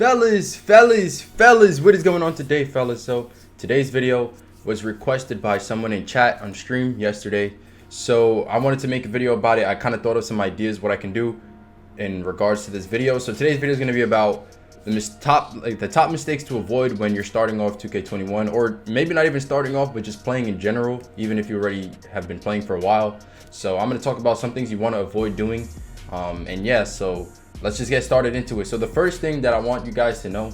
Fellas, what is going on today, fellas? So today's video was requested by someone in chat on stream yesterday, so I wanted to make a video about it. I kind of thought of some ideas what I can do in regards to this video. So today's video is going to be about the top mistakes to avoid when you're starting off 2K21, or maybe not even starting off, but just playing in general, even if you already have been playing for a while. So I'm going to talk about some things you want to avoid doing, and yeah, so let's just get started into it. So the first thing that I want you guys to know,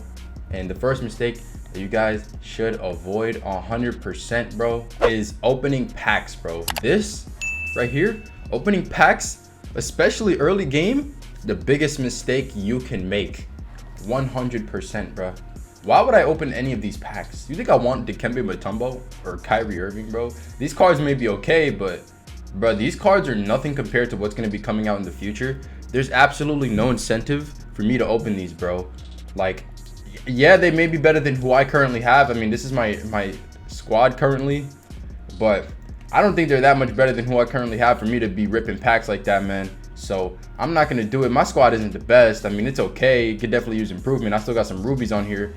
and the first mistake that you guys should avoid 100%, bro, is opening packs, bro. This right here, opening packs, especially early game, the biggest mistake you can make. 100%, bro. Why would I open any of these packs? You think I want Dikembe Mutombo or Kyrie Irving, bro? These cards may be okay, but bro, these cards are nothing compared to what's going to be coming out in the future. There's absolutely no incentive for me to open these, bro. Like, yeah, they may be better than who I currently have. I mean, this is my squad currently, but I don't think they're that much better than who I currently have for me to be ripping packs like that, man. So I'm not going to do it. My squad isn't the best. I mean, it's okay. It could definitely use improvement. I still got some rubies on here,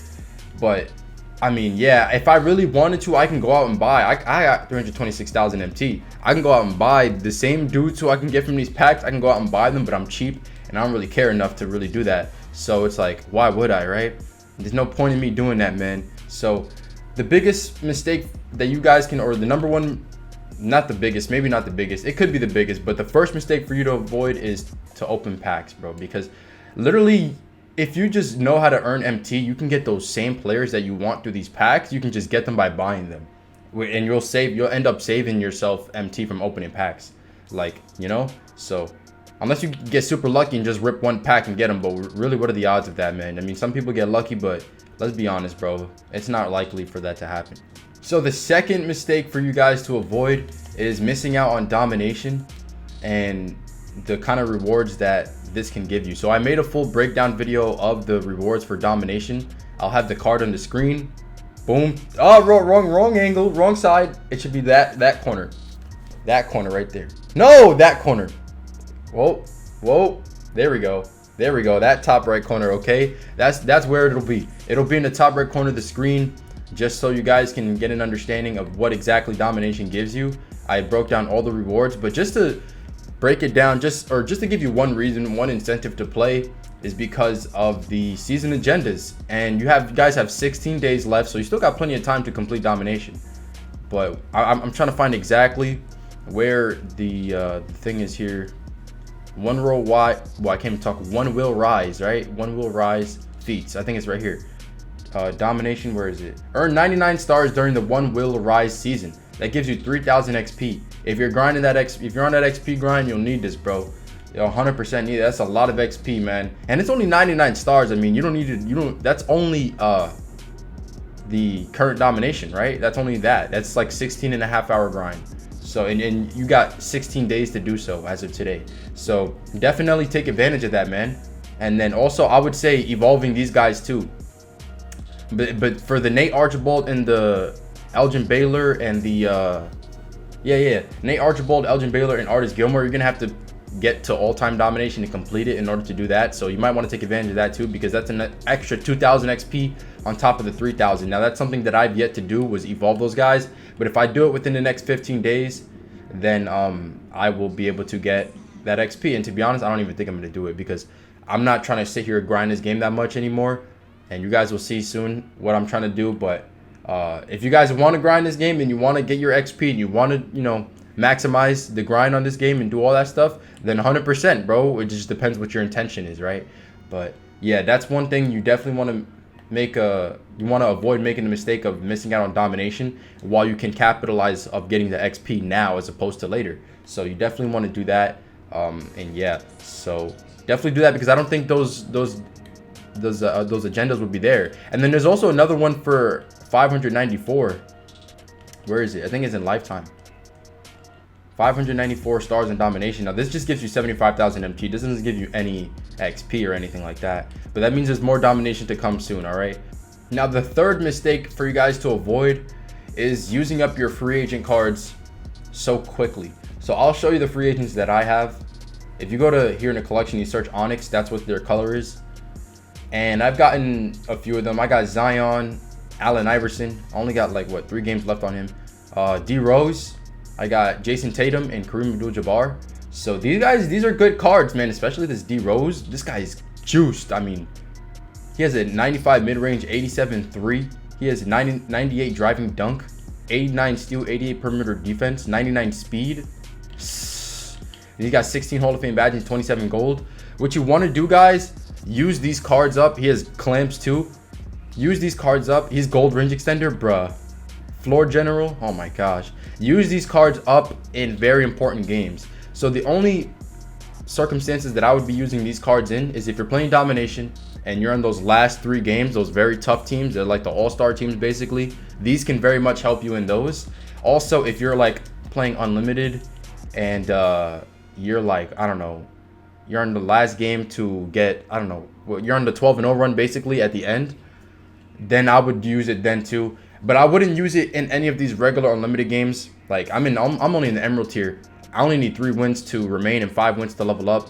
but I mean, yeah, if I really wanted to, I can go out and buy. I got 326,000 MT. I can go out and buy the same dudes who I can get from these packs. I can go out and buy them, but I'm cheap and I don't really care enough to really do that. So it's like, why would I, right? There's no point in me doing that, man. So the biggest mistake that you guys can, or the number one, not the biggest, maybe not the biggest, it could be the biggest, but the first mistake for you to avoid is to open packs, bro, because literally, if you just know how to earn MT, you can get those same players that you want through these packs. You can just get them by buying them, and you'll end up saving yourself MT from opening packs, like, you know. So unless you get super lucky and just rip one pack and get them, but really, what are the odds of that, man? I mean, some people get lucky, but let's be honest, bro, it's not likely for that to happen. So the second mistake for you guys to avoid is missing out on domination and the kind of rewards that this can give you. So I made a full breakdown video of the rewards for domination. I'll have the card on the screen. Boom. Oh, wrong angle, wrong side. It should be that corner right there. No, that corner. Whoa, there we go, that top right corner. Okay, that's where it'll be in the top right corner of the screen, just so you guys can get an understanding of what exactly domination gives you. I broke down all the rewards, but just to break it down, just to give you one reason, one incentive to play, is because of the season agendas, and you guys have 16 days left, so you still got plenty of time to complete domination. But I'm trying to find exactly where the thing is here. One will rise, right? One will rise feats. I think it's right here. Domination, where is it? Earn 99 stars during the one will rise season. That gives you 3,000 XP. If you're grinding that if you're on that XP grind, you'll need this, bro. You'll 100% need it. That's a lot of XP, man. And it's only 99 stars. I mean, you don't need it. That's only the current domination, right? That's only that. That's like 16.5-hour grind. So, and you got 16 days to do so as of today. So definitely take advantage of that, man. And then also, I would say evolving these guys too. But for the Nate Archibald and the Elgin Baylor and the Nate Archibald, Elgin Baylor, and Artis Gilmore, you're gonna have to get to all-time domination to complete it in order to do that. So you might want to take advantage of that too, because that's an extra 2,000 XP on top of the 3,000. Now that's something that I've yet to do, was evolve those guys. But if I do it within the next 15 days, then I will be able to get that XP. And to be honest, I don't even think I'm gonna do it, because I'm not trying to sit here and grind this game that much anymore. And you guys will see soon what I'm trying to do. But if you guys want to grind this game and you want to get your XP and you want to, you know, maximize the grind on this game and do all that stuff, then 100%, bro. It just depends what your intention is, right? But yeah, that's one thing you definitely want to make you want to avoid making the mistake of missing out on domination while you can capitalize of getting the XP now as opposed to later. So you definitely want to do that. And yeah, so definitely do that, because I don't think those agendas would be there. And then there's also another one for 594. Where is it? I think it's in lifetime. 594 stars in domination. Now this just gives you 75,000 MT. This doesn't give you any XP or anything like that, but that means there's more domination to come soon. All right, now the third mistake for you guys to avoid is using up your free agent cards so quickly. So I'll show you the free agents that I have. If you go to here in the collection, you search Onyx, that's what their color is. And I've gotten a few of them. I got Zion, Allen Iverson. I only got like what 3 games left on him. D Rose. I got Jason Tatum and Kareem Abdul-Jabbar. So these guys, these are good cards, man. Especially this D Rose. This guy is juiced. I mean, he has a 95 mid-range, 87 3. He has 98 driving dunk, 89 steal, 88 perimeter defense, 99 speed. He got 16 Hall of Fame badges, 27 gold. What you want to do, guys, use these cards up. He has clamps too. Use these cards up. He's gold range extender, bruh. Floor general, oh my gosh. Use these cards up in very important games. So the only circumstances that I would be using these cards in is if you're playing domination and you're in those last 3 games, those very tough teams, they're like the all-star teams basically. These can very much help you in those. Also, if you're like playing unlimited and you're like, I don't know, you're in the last game to get, I don't know, well, you're on the 12-0 run basically at the end, then I would use it then too. But I wouldn't use it in any of these regular unlimited games. Like I'm only in the Emerald tier. I only need 3 wins to remain and 5 wins to level up.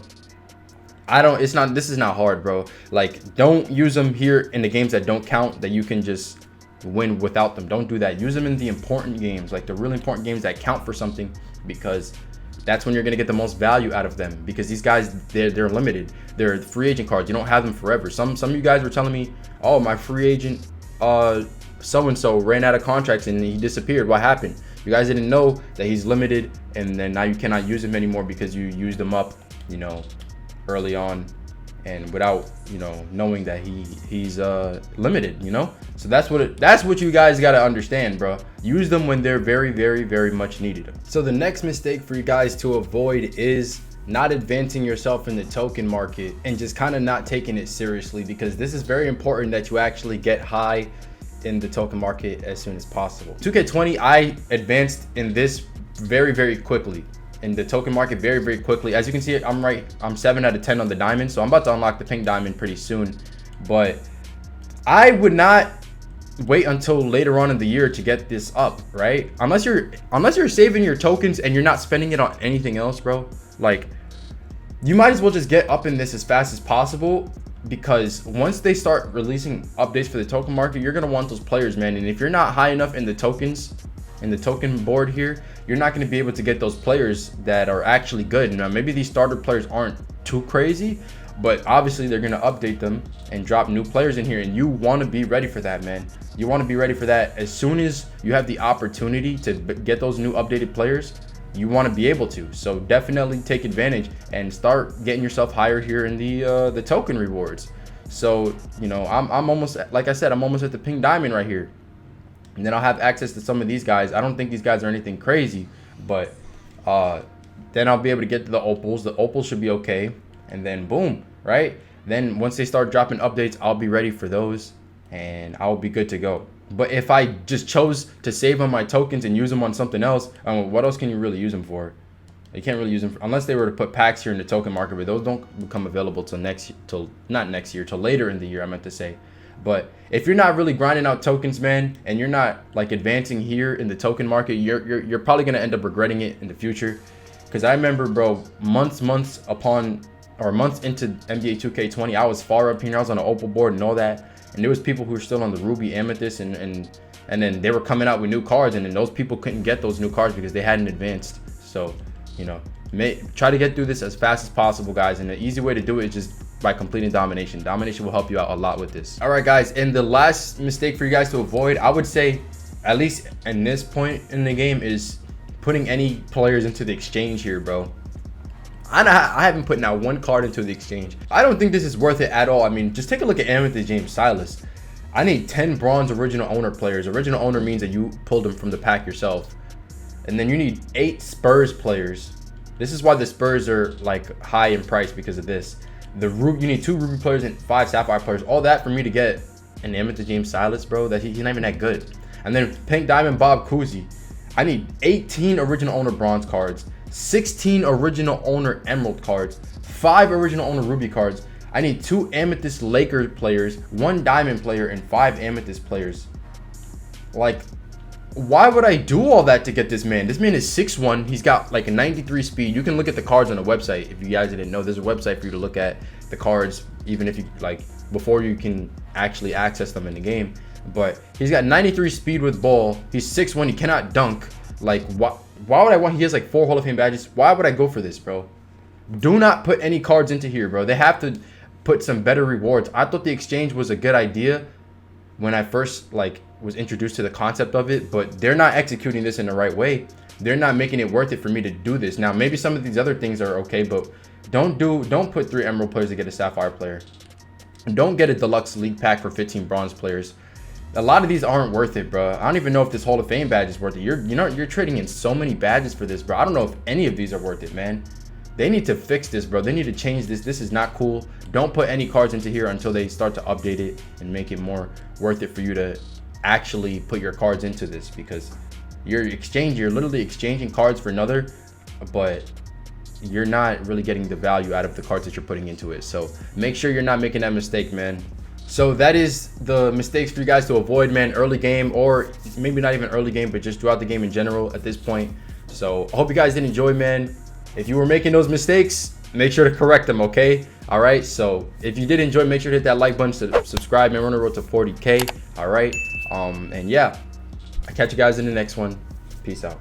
This is not hard, bro. Like, don't use them here in the games that don't count, that you can just win without them. Don't do that. Use them in the important games, like the really important games that count for something, because that's when you're going to get the most value out of them. Because these guys, they're limited. They're free agent cards. You don't have them forever. Some of you guys were telling me, oh, my free agent so-and-so ran out of contracts and he disappeared. What happened? You guys didn't know that he's limited, and then now you cannot use him anymore because you used him up, you know, early on and without, you know, knowing that he's limited, you know. So that's what you guys got to understand, bro. Use them when they're very, very, very much needed. So the next mistake for you guys to avoid is not advancing yourself in the token market and just kind of not taking it seriously, because this is very important that you actually get high in the token market as soon as possible. 2K20, I advanced in this very, very quickly. In the token market very, very quickly. As you can see, I'm 7 out of 10 on the diamond, so I'm about to unlock the pink diamond pretty soon. But I would not wait until later on in the year to get this up, right? Unless you're saving your tokens and you're not spending it on anything else, bro. Like, you might as well just get up in this as fast as possible, because once they start releasing updates for the token market, you're gonna want those players, man. And if you're not high enough in the tokens, in the token board here, you're not going to be able to get those players that are actually good. Now, maybe these starter players aren't too crazy, but obviously they're going to update them and drop new players in here, and you want to be ready for that, man. You want to be ready for that as soon as you have the opportunity to get those new updated players. You want to be able to. So definitely take advantage and start getting yourself higher here in the token rewards. So, you know, I'm almost, like I said, I'm almost at the pink diamond right here. And then I'll have access to some of these guys. I don't think these guys are anything crazy, but then I'll be able to get to the opals. The opals should be okay. And then boom, right? Then once they start dropping updates, I'll be ready for those and I'll be good to go. But if I just chose to save on my tokens and use them on something else, what else can you really use them for? You can't really use them unless they were to put packs here in the token market, but those don't become available till till later in the year, I meant to say. But if you're not really grinding out tokens, man, and you're not like advancing here in the token market, you're probably gonna end up regretting it in the future. Because I remember, bro, months into NBA 2K20, I was far up here. I was on the opal board and all that, and there was people who were still on the ruby, amethyst, and then they were coming out with new cards, and then those people couldn't get those new cards because they hadn't advanced. So, you know, try to get through this as fast as possible, guys. And the easy way to do it is just by completing domination. Domination will help you out a lot with this. All right, guys, and the last mistake for you guys to avoid, I would say, at least in this point in the game, is putting any players into the exchange here, bro. I haven't put now one card into the exchange. I don't think this is worth it at all. I mean, just take a look at Amethyst James Silas. I need 10 bronze original owner players. Original owner means that you pulled them from the pack yourself. And then you need 8 Spurs players. This is why the Spurs are like high in price, because of this. You need 2 Ruby players and 5 Sapphire players. All that for me to get an Amethyst James Silas, bro. That he's not even that good. And then Pink Diamond Bob Cousy. I need 18 original owner bronze cards, 16 original owner emerald cards, 5 original owner ruby cards. I need 2 amethyst Laker players, 1 diamond player, and 5 amethyst players. Like, why would I do all that to get this man? This man is 6'1". He's got like a 93 speed. You can look at the cards on the website. If you guys didn't know, there's a website for you to look at the cards, even if you like before you can actually access them in the game. But he's got 93 speed with ball. He's 6'1", he cannot dunk. Like, why would I want, he has like 4 Hall of Fame badges. Why would I go for this, bro? Do not put any cards into here, bro. They have to put some better rewards. I thought the exchange was a good idea when I first like was introduced to the concept of it, but they're not executing this in the right way. They're not making it worth it for me to do this. Now, maybe some of these other things are okay, but don't put 3 Emerald players to get a Sapphire player. Don't get a deluxe league pack for 15 bronze players. A lot of these aren't worth it, bro. I don't even know if this Hall of Fame badge is worth it. You're trading in so many badges for this, bro. I don't know if any of these are worth it, man. They need to fix this, bro. They need to change this. This is not cool. Don't put any cards into here until they start to update it and make it more worth it for you to actually put your cards into this, because you're literally exchanging cards for another, but you're not really getting the value out of the cards that you're putting into it. So make sure you're not making that mistake, man. So that is the mistakes for you guys to avoid, man, early game, or maybe not even early game, but just throughout the game in general at this point. So I hope you guys did enjoy, man. If you were making those mistakes, make sure to correct them, okay? All right, so if you did enjoy, make sure to hit that like button, subscribe, man. We're on the road to 40K, all right? And yeah, I'll catch you guys in the next one. Peace out.